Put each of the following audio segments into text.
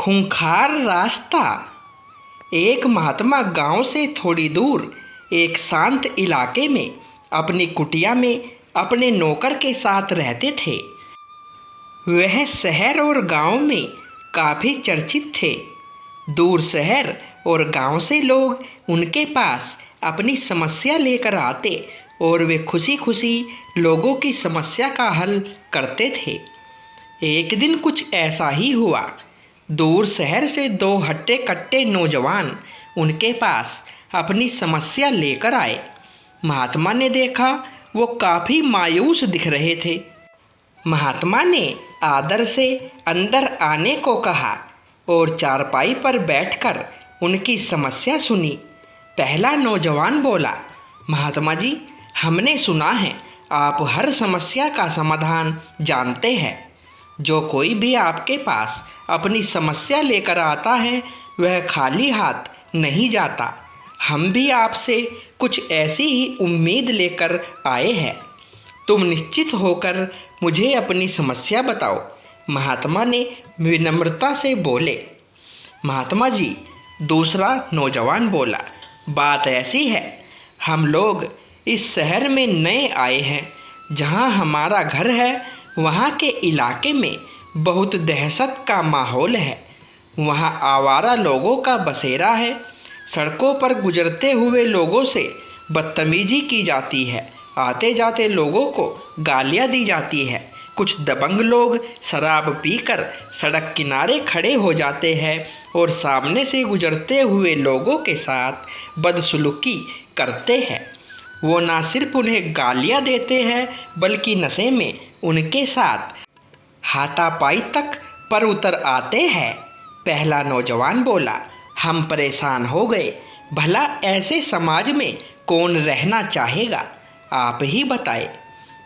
खूंखार रास्ता। एक महात्मा गांव से थोड़ी दूर एक शांत इलाके में अपनी कुटिया में अपने नौकर के साथ रहते थे। वह शहर और गांव में काफ़ी चर्चित थे। दूर शहर और गांव से लोग उनके पास अपनी समस्या लेकर आते और वे खुशी खुशी लोगों की समस्या का हल करते थे। एक दिन कुछ ऐसा ही हुआ। दूर शहर से दो हट्टे कट्टे नौजवान उनके पास अपनी समस्या लेकर आए। महात्मा ने देखा वो काफ़ी मायूस दिख रहे थे। महात्मा ने आदर से अंदर आने को कहा और चारपाई पर बैठकर उनकी समस्या सुनी। पहला नौजवान बोला, महात्मा जी, हमने सुना है आप हर समस्या का समाधान जानते हैं। जो कोई भी आपके पास अपनी समस्या लेकर आता है वह खाली हाथ नहीं जाता। हम भी आपसे कुछ ऐसी ही उम्मीद लेकर आए हैं। तुम निश्चित होकर मुझे अपनी समस्या बताओ। महात्मा ने विनम्रता से बोले। महात्मा जी, दूसरा नौजवान बोला, बात ऐसी है, हम लोग इस शहर में नए आए हैं। जहाँ हमारा घर है वहाँ के इलाके में बहुत दहशत का माहौल है। वहाँ आवारा लोगों का बसेरा है। सड़कों पर गुजरते हुए लोगों से बदतमीजी की जाती है। आते जाते लोगों को गालियाँ दी जाती है। कुछ दबंग लोग शराब पीकर सड़क किनारे खड़े हो जाते हैं और सामने से गुजरते हुए लोगों के साथ बदसलूकी करते हैं। वो ना सिर्फ उन्हें गालियाँ देते हैं बल्कि नशे में उनके साथ हाथापाई तक पर उतर आते हैं। पहला नौजवान बोला, हम परेशान हो गए। भला ऐसे समाज में कौन रहना चाहेगा, आप ही बताए।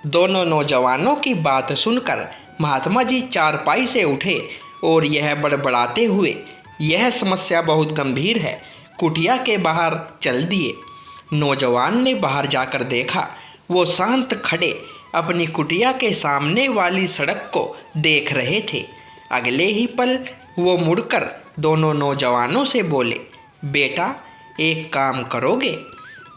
दोनों नौजवानों की बात सुनकर महात्मा जी चारपाई से उठे और यह बड़बड़ाते हुए, यह समस्या बहुत गंभीर है, कुटिया के बाहर चल दिए। नौजवान ने बाहर जाकर देखा। वो शांत खड़े अपनी कुटिया के सामने वाली सड़क को देख रहे थे। अगले ही पल वो मुड़कर दोनों नौजवानों से बोले, बेटा, एक काम करोगे?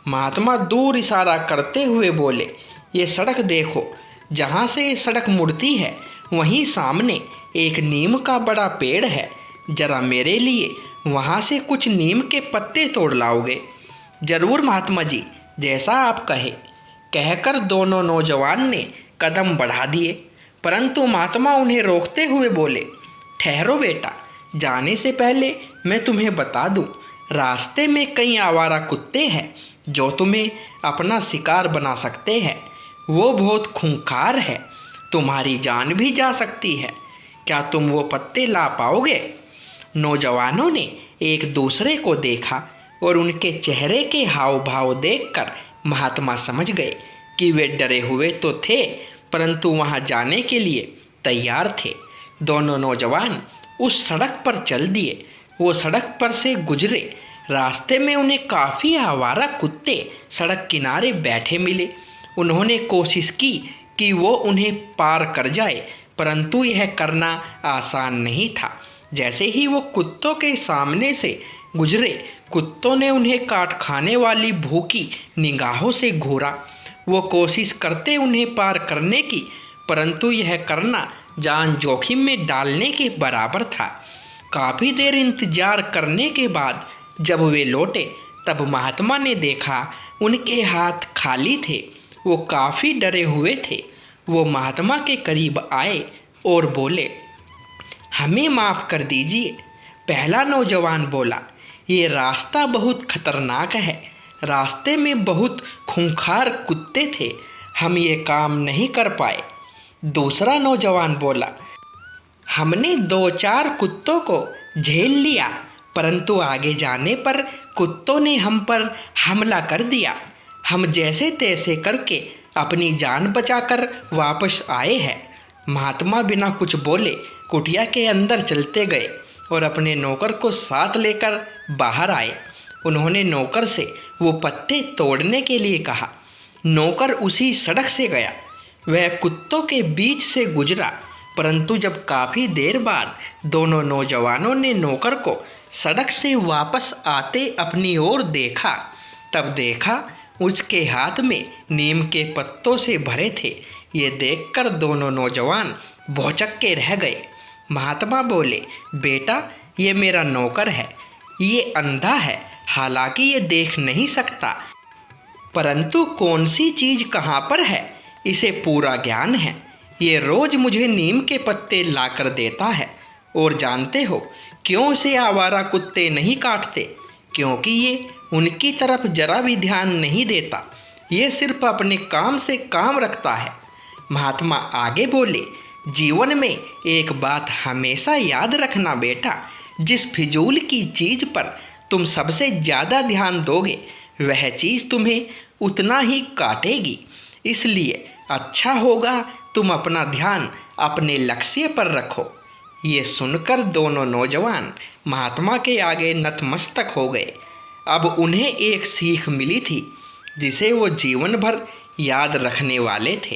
महात्मा दूर इशारा करते हुए बोले, ये सड़क देखो। जहाँ से ये सड़क मुड़ती है वहीं सामने एक नीम का बड़ा पेड़ है। जरा मेरे लिए वहाँ से कुछ नीम के पत्ते तोड़ लाओगे? जरूर महात्मा जी, जैसा आप कहे, कहकर दोनों नौजवान ने कदम बढ़ा दिए। परंतु महात्मा उन्हें रोकते हुए बोले, ठहरो बेटा, जाने से पहले मैं तुम्हें बता दूं, रास्ते में कई आवारा कुत्ते हैं जो तुम्हें अपना शिकार बना सकते हैं। वो बहुत खूंखार है, तुम्हारी जान भी जा सकती है। क्या तुम वो पत्ते ला पाओगे? नौजवानों ने एक दूसरे को देखा और उनके चेहरे के हाव भाव देखकर महात्मा समझ गए कि वे डरे हुए तो थे परंतु वहां जाने के लिए तैयार थे। दोनों नौजवान उस सड़क पर चल दिए। वो सड़क पर से गुजरे। रास्ते में उन्हें काफ़ी आवारा कुत्ते सड़क किनारे बैठे मिले। उन्होंने कोशिश की कि वो उन्हें पार कर जाए, परंतु यह करना आसान नहीं था। जैसे ही वो कुत्तों के सामने से गुजरे, कुत्तों ने उन्हें काट खाने वाली भूखी निगाहों से घूरा। वो कोशिश करते उन्हें पार करने की, परंतु यह करना जान जोखिम में डालने के बराबर था। काफ़ी देर इंतजार करने के बाद जब वे लौटे तब महात्मा ने देखा उनके हाथ खाली थे। वो काफ़ी डरे हुए थे। वो महात्मा के करीब आए और बोले, हमें माफ़ कर दीजिए। पहला नौजवान बोला, ये रास्ता बहुत खतरनाक है। रास्ते में बहुत खूंखार कुत्ते थे, हम ये काम नहीं कर पाए। दूसरा नौजवान बोला, हमने 2-4 कुत्तों को झेल लिया, परंतु आगे जाने पर कुत्तों ने हम पर हमला कर दिया। हम जैसे तैसे करके अपनी जान बचाकर वापस आए हैं। महात्मा बिना कुछ बोले कुटिया के अंदर चलते गए और अपने नौकर को साथ लेकर बाहर आए। उन्होंने नौकर से वो पत्ते तोड़ने के लिए कहा। नौकर उसी सड़क से गया। वह कुत्तों के बीच से गुजरा परंतु जब काफ़ी देर बाद दोनों नौजवानों ने नौकर को सड़क से वापस आते अपनी ओर देखा, तब देखा उसके हाथ में नीम के पत्तों से भरे थे। ये देखकर दोनों नौजवान भौचक्के रह गए। महात्मा बोले, बेटा, ये मेरा नौकर है। ये अंधा है, हालांकि ये देख नहीं सकता, परंतु कौन सी चीज़ कहाँ पर है इसे पूरा ज्ञान है। ये रोज़ मुझे नीम के पत्ते लाकर देता है। और जानते हो क्यों उसे आवारा कुत्ते नहीं काटते? क्योंकि ये उनकी तरफ जरा भी ध्यान नहीं देता। ये सिर्फ अपने काम से काम रखता है। महात्मा आगे बोले, जीवन में एक बात हमेशा याद रखना बेटा, जिस फिजूल की चीज़ पर तुम सबसे ज़्यादा ध्यान दोगे वह चीज़ तुम्हें उतना ही काटेगी। इसलिए अच्छा होगा तुम अपना ध्यान अपने लक्ष्य पर रखो। ये सुनकर दोनों नौजवान महात्मा के आगे नतमस्तक हो गए। अब उन्हें एक सीख मिली थी जिसे वो जीवन भर याद रखने वाले थे।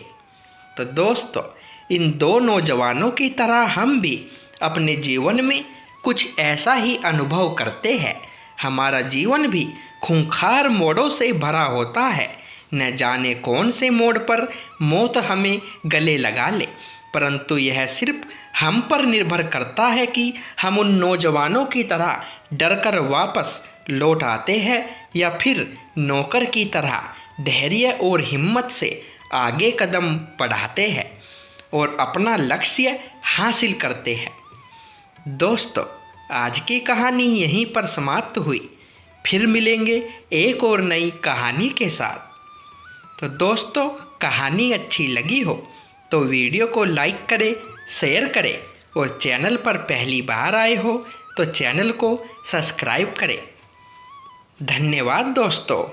तो दोस्तों, इन दो नौजवानों की तरह हम भी अपने जीवन में कुछ ऐसा ही अनुभव करते हैं। हमारा जीवन भी खूंखार मोड़ों से भरा होता है। न जाने कौन से मोड़ पर मौत हमें गले लगा ले, परंतु यह सिर्फ हम पर निर्भर करता है कि हम उन नौजवानों की तरह डरकर वापस लौट आते हैं या फिर नौकर की तरह धैर्य और हिम्मत से आगे कदम बढ़ाते हैं और अपना लक्ष्य हासिल करते हैं। दोस्तों, आज की कहानी यहीं पर समाप्त हुई। फिर मिलेंगे एक और नई कहानी के साथ। तो दोस्तों, कहानी अच्छी लगी हो तो वीडियो को लाइक करें, शेयर करें और चैनल पर पहली बार आए हो तो चैनल को सब्सक्राइब करें। धन्यवाद दोस्तों।